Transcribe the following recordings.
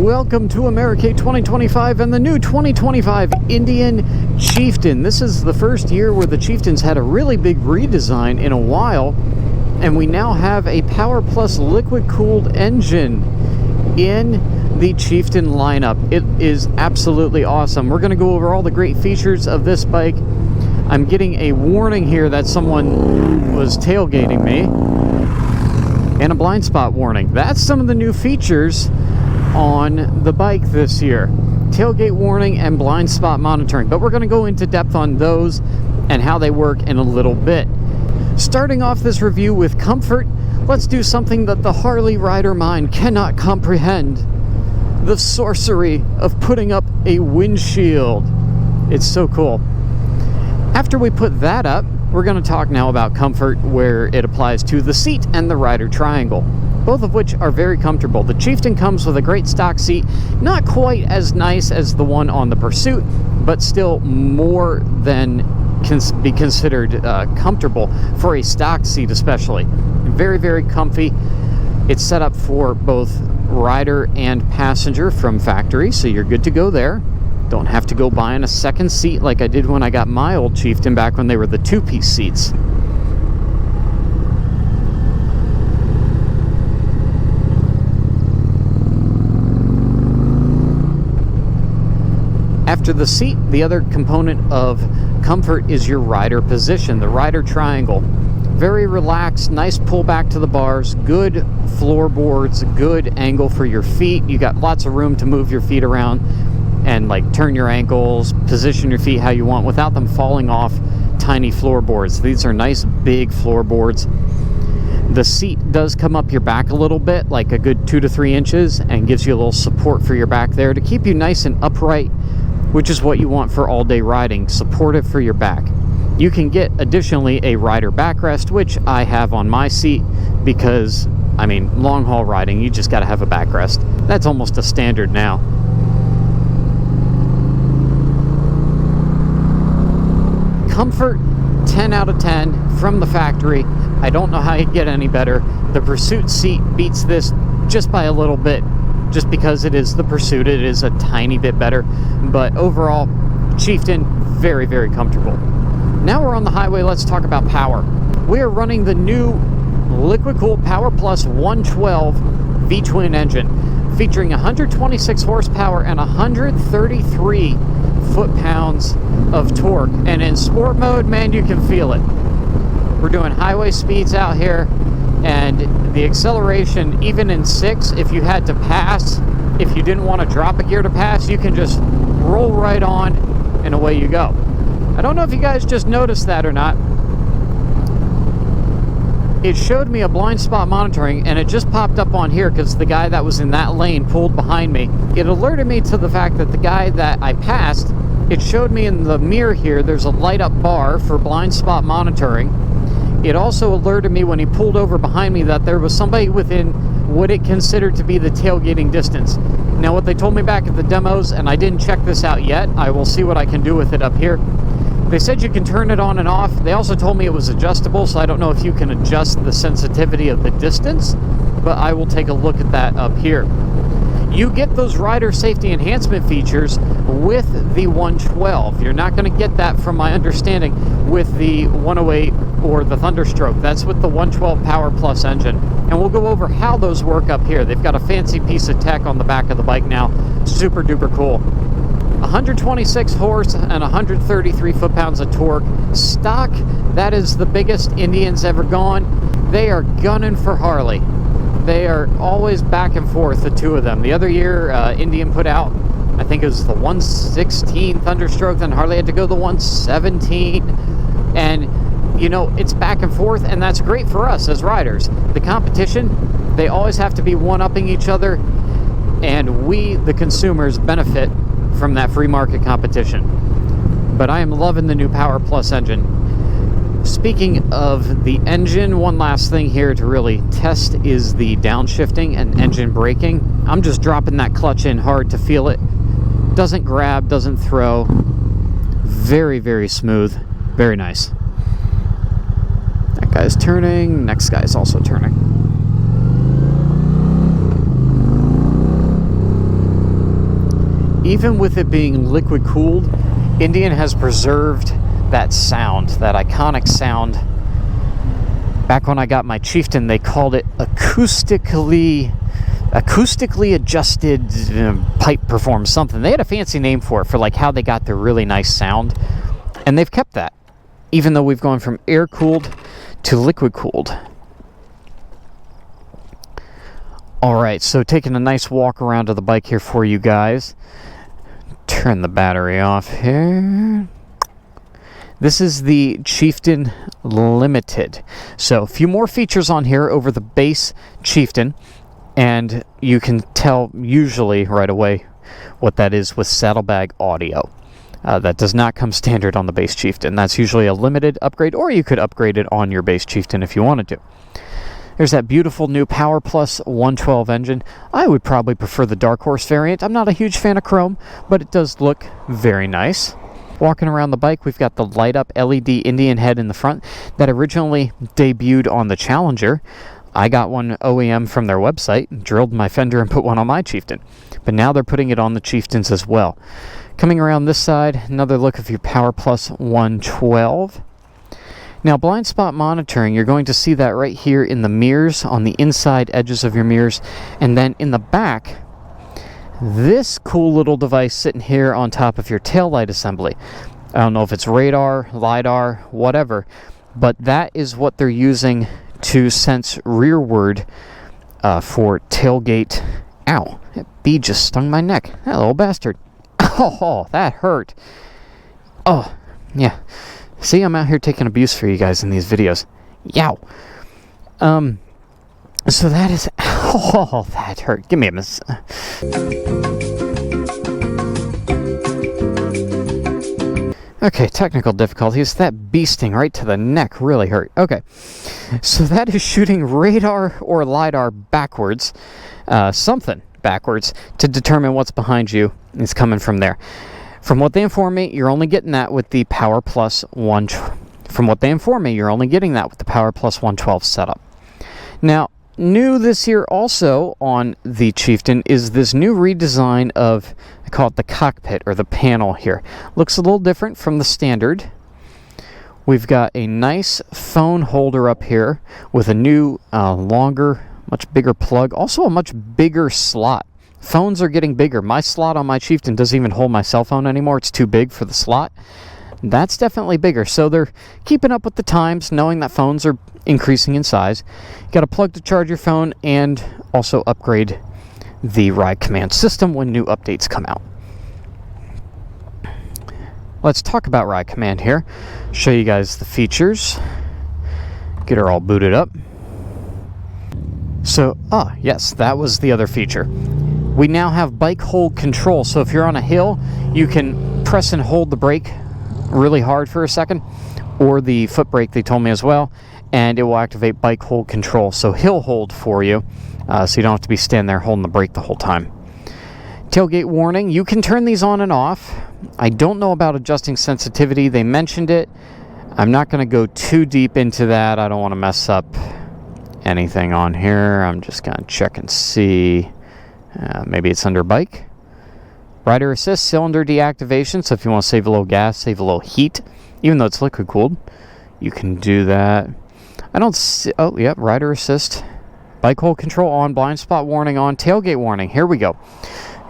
Welcome to Americade 2025 and the new 2025 Indian Chieftain. This is the first year where the Chieftain's had a really big redesign in a while, and we now have a Powerplus liquid-cooled engine in the Chieftain lineup. It is absolutely awesome. We're going to go over all the great features of this bike. I'm getting a warning here that someone was tailgating me, and a blind spot warning. That's some of the new features on the bike this year. Tailgate warning and blind spot monitoring. But we're going to go into depth on those and how they work in a little bit. Starting off this review with comfort, let's do something that the Harley rider mind cannot comprehend. The sorcery of putting up a windshield. It's so cool. After we put that up, we're going to talk now about comfort where it applies to the seat and the rider triangle, both of which are very comfortable. The Chieftain comes with a great stock seat, not quite as nice as the one on the Pursuit, but still more than can be considered comfortable for a stock seat especially. Very, very comfy. It's set up for both rider and passenger from factory, so you're good to go there. Don't have to go buying a second seat like I did when I got my old Chieftain back when they were the two-piece seats. After the seat, the other component of comfort is your rider position, the rider triangle. Very relaxed, nice pull back to the bars, good floorboards, good angle for your feet. You got lots of room to move your feet around and like turn your ankles, position your feet how you want without them falling off tiny floorboards. These are nice big floorboards. The seat does come up your back a little bit, like a good 2 to 3 inches, and gives you a little support for your back there to keep you nice and upright, which is what you want for all-day riding, supportive for your back. You can get additionally a rider backrest, which I have on my seat because, I mean, long-haul riding, you just got to have a backrest. That's almost a standard now. Comfort, 10 out of 10 from the factory. I don't know how you get any better. The Pursuit seat beats this just by a little bit, just because it is the Pursuit. It is a tiny bit better, but overall, Chieftain, very, very comfortable. Now we're on the highway. Let's talk about power. We are running the new liquid-cooled Powerplus 112 V-twin engine, featuring 126 horsepower and 133 foot-pounds of torque. And in sport mode, man, you can feel it. We're doing highway speeds out here, and the acceleration, even in 6, if you had to pass, if you didn't want to drop a gear to pass, you can just roll right on and away you go. I don't know if you guys just noticed that or not. It showed me a blind spot monitoring, and it just popped up on here because the guy that was in that lane pulled behind me. It alerted me to the fact that the guy that I passed, it showed me in the mirror here, there's a light up bar for blind spot monitoring. It also alerted me when he pulled over behind me that there was somebody within what it considered to be the tailgating distance. Now what they told me back at the demos, and I didn't check this out yet, I will see what I can do with it up here. They said you can turn it on and off. They also told me it was adjustable, so I don't know if you can adjust the sensitivity of the distance, but I will take a look at that up here. You get those rider safety enhancement features with the 112. You're not going to get that, from my understanding, with the 108 or the Thunderstroke. That's with the 112 Powerplus engine. And we'll go over how those work up here. They've got a fancy piece of tech on the back of the bike now. Super duper cool. 126 horse and 133 foot-pounds of torque. Stock, that is the biggest Indian's ever gone. They are gunning for Harley. They are always back and forth, the two of them. The other year, Indian put out, I think it was the 116 Thunderstroke, then Harley had to go the 117. And, you know, it's back and forth, and that's great for us as riders. The competition, they always have to be one-upping each other, and we, the consumers, benefit from that free market competition. But I am loving the new Powerplus engine. Speaking of the engine, one last thing here to really test is the downshifting and engine braking. I'm just dropping that clutch in hard to feel it. Doesn't grab, doesn't throw. Very, very smooth. Very nice. That guy's turning. Next guy's also turning. even with it being liquid cooled, Indian has preserved that sound, that iconic sound. Back when I got my Chieftain, they called it acoustically adjusted pipe perform something. They had a fancy name for it, for like how they got their really nice sound, and they've kept that, even though we've gone from air cooled to liquid cooled. Alright, so taking a nice walk around to the bike here for you guys. Turn the battery off here. This is the Chieftain Limited. So a few more features on here over the base Chieftain, and you can tell usually right away what that is with saddlebag audio. That does not come standard on the base Chieftain. That's usually a limited upgrade, or you could upgrade it on your base Chieftain if you wanted to. There's that beautiful new Powerplus 112 engine. I would probably prefer the Dark Horse variant. I'm not a huge fan of chrome, but it does look very nice. Walking around the bike, we've got the light-up LED Indian head in the front that originally debuted on the Challenger. I got one OEM from their website, drilled my fender, and put one on my Chieftain. But now they're putting it on the Chieftains as well. Coming around this side, another look of your Powerplus 112. Now, blind spot monitoring, you're going to see that right here in the mirrors, on the inside edges of your mirrors, and then in the back, this cool little device sitting here on top of your taillight assembly. I don't know if it's radar, LiDAR, whatever, but that is what they're using to sense rearward for tailgate. Ow, that bee just stung my neck. That little bastard. Oh, that hurt. Oh, yeah. See, I'm out here taking abuse for you guys in these videos. Yow. So that is... Oh, that hurt. Give me a miss. Okay, technical difficulties. That bee sting right to the neck really hurt. Okay, so that is shooting radar or LiDAR backwards. Something backwards to determine what's behind you is coming from there. From what they inform me, you're only getting that with the Powerplus 1. From what they inform me, you're only getting that with the Powerplus 112 setup. Now, new this year also on the Chieftain is this new redesign of, I call it the cockpit or the panel here. Looks a little different from the standard. We've got a nice phone holder up here with a new, longer, much bigger plug. Also a much bigger slot. Phones are getting bigger. My slot on my Chieftain doesn't even hold my cell phone anymore. It's too big for the slot. That's definitely bigger. So they're keeping up with the times, knowing that phones are increasing in size. You got a plug to charge your phone and also upgrade the ride command system when new updates come out. Let's talk about ride command here. Show you guys the features. Get her all booted up. So, yes, that was the other feature. We now have bike hold control, so if you're on a hill, you can press and hold the brake really hard for a second, or the foot brake, they told me as well, and it will activate bike hold control, so hill hold for you, so you don't have to be standing there holding the brake the whole time. Tailgate warning, you can turn these on and off. I don't know about adjusting sensitivity. They mentioned it. I'm not going to go too deep into that. I don't want to mess up anything on here. I'm just going to check and see. Maybe it's under bike. Rider assist, cylinder deactivation. So if you want to save a little gas, save a little heat, even though it's liquid cooled, you can do that. I don't see... Oh, yep, rider assist. Bike hold control on, blind spot warning on, tailgate warning. Here we go.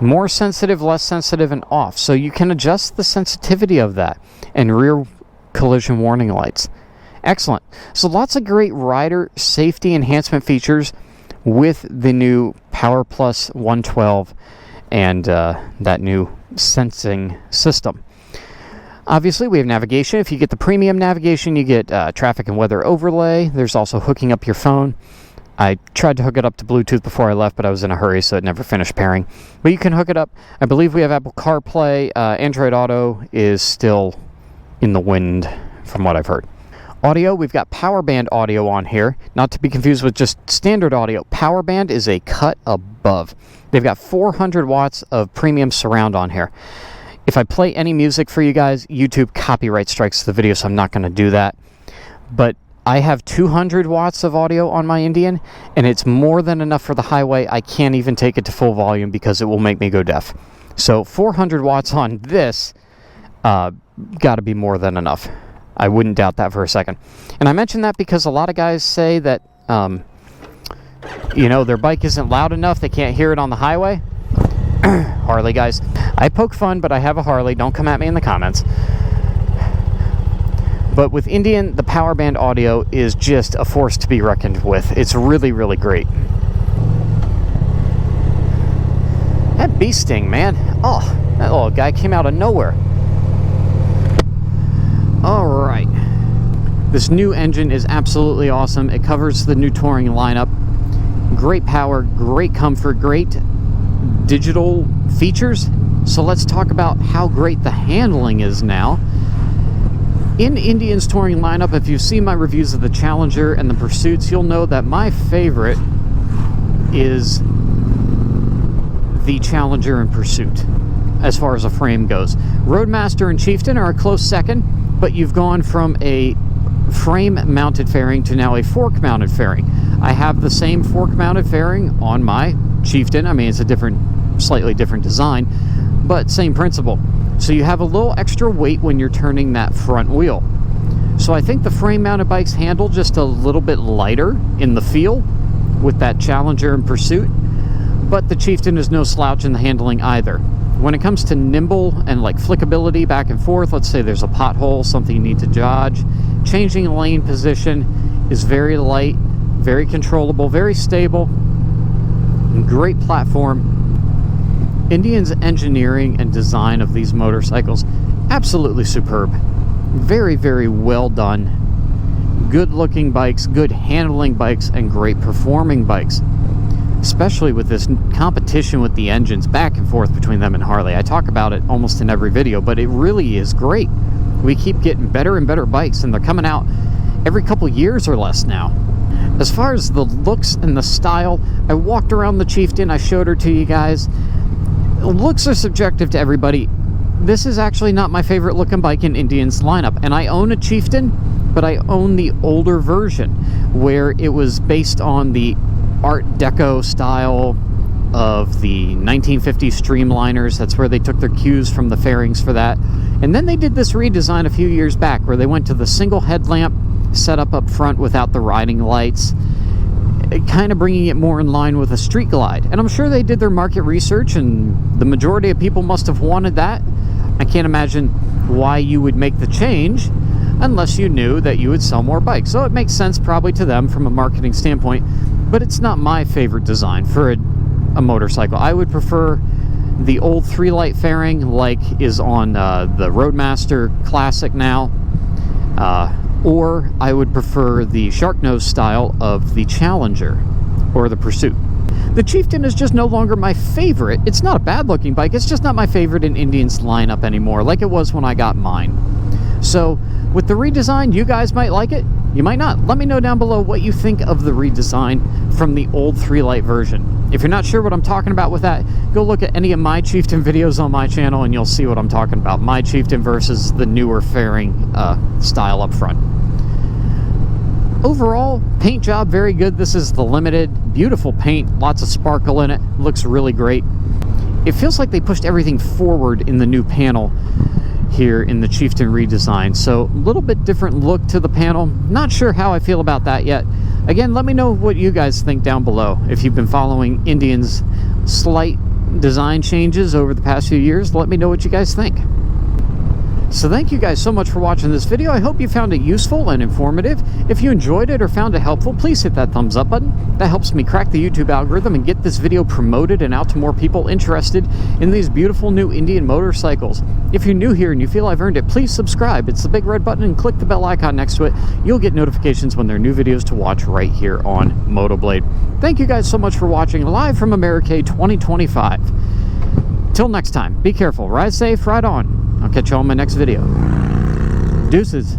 More sensitive, less sensitive, and off. So you can adjust the sensitivity of that. And rear collision warning lights. Excellent. So lots of great rider safety enhancement features with the new Powerplus 112 and that new sensing system. Obviously, we have navigation. If you get the premium navigation, you get traffic and weather overlay. There's also hooking up your phone. I tried to hook it up to Bluetooth before I left, but I was in a hurry, so it never finished pairing. But you can hook it up. I believe we have Apple CarPlay. Android Auto is still in the wind, from what I've heard. Audio, we've got power band audio on here, not to be confused with just standard audio. Power band is a cut above. They've got 400 watts of premium surround on here. If I play any music for you guys, YouTube copyright strikes the video, so I'm not going to do that. But I have 200 watts of audio on my Indian, and it's more than enough for the highway. I can't even take it to full volume because it will make me go deaf. So 400 watts on this, got to be more than enough. I wouldn't doubt that for a second. And I mention that because a lot of guys say that, you know, their bike isn't loud enough, they can't hear it on the highway. Harley guys. I poke fun, but I have a Harley. Don't come at me in the comments. But with Indian, the power band audio is just a force to be reckoned with. It's really, really great. That bee sting, man. Oh, that little guy came out of nowhere. All right. This new engine is absolutely awesome. It covers the new touring lineup. Great power, great comfort, great digital features. So let's talk about how great the handling is now. In Indian's touring lineup, if you've seen my reviews of the Challenger and the Pursuits, you'll know that my favorite is the Challenger and Pursuit as far as a frame goes. Roadmaster and Chieftain are a close second, but you've gone from a frame mounted fairing to now a fork mounted fairing. I have the same fork mounted fairing on my Chieftain. I mean, it's a slightly different design, but same principle. So you have a little extra weight when you're turning that front wheel. So I think the frame mounted bikes handle just a little bit lighter in the feel with that Challenger and Pursuit, but the Chieftain is no slouch in the handling either. When it comes to nimble and like flickability back and forth, let's say there's a pothole, something you need to dodge, changing lane position is very light, very controllable, very stable, great platform. Indian's engineering and design of these motorcycles, absolutely superb. Very, very well done. Good looking bikes, good handling bikes, and great performing bikes. Especially with this competition with the engines back and forth between them and Harley. I talk about it almost in every video, but it really is great. We keep getting better and better bikes, and they're coming out every couple years or less now. As far as the looks and the style, I walked around the Chieftain, I showed her to you guys. Looks are subjective to everybody. This is actually not my favorite looking bike in Indian's lineup, and I own a Chieftain, but I own the older version where it was based on the Art Deco style of the 1950s streamliners. That's where they took their cues from the fairings for that. And then they did this redesign a few years back where they went to the single headlamp setup up front without the riding lights, kind of bringing it more in line with a Street Glide. And I'm sure they did their market research, and the majority of people must have wanted that. I can't imagine why you would make the change unless you knew that you would sell more bikes. So it makes sense probably to them from a marketing standpoint, but it's not my favorite design for a motorcycle. I would prefer the old 3-light fairing like is on the Roadmaster Classic now, or I would prefer the shark nose style of the Challenger or the Pursuit. The Chieftain is just no longer my favorite. It's not a bad looking bike, it's just not my favorite in Indian's lineup anymore, like it was when I got mine. So with the redesign, you guys might like it, you might not. Let me know down below what you think of the redesign from the old 3-light version. If you're not sure what I'm talking about with that, go look at any of my Chieftain videos on my channel and you'll see what I'm talking about. My Chieftain versus the newer fairing style up front. Overall, paint job very good. This is the limited, beautiful paint, lots of sparkle in it, looks really great. It feels like they pushed everything forward in the new panel here in the Chieftain redesign, so a little bit different look to the panel. Not sure how I feel about that yet. Again, let me know what you guys think down below. If you've been following Indian's slight design changes over the past few years, let me know what you guys think. So thank you guys so much for watching this video. I hope you found it useful and informative. If you enjoyed it or found it helpful, please hit that thumbs up button. That helps me crack the YouTube algorithm and get this video promoted and out to more people interested in these beautiful new Indian motorcycles. If you're new here and you feel I've earned it, please subscribe. It's the big red button and click the bell icon next to it. You'll get notifications when there are new videos to watch right here on Motoblade. Thank you guys so much for watching live from America 2025. Till next time, be careful, ride safe, ride on. I'll catch you on my next video. Deuces.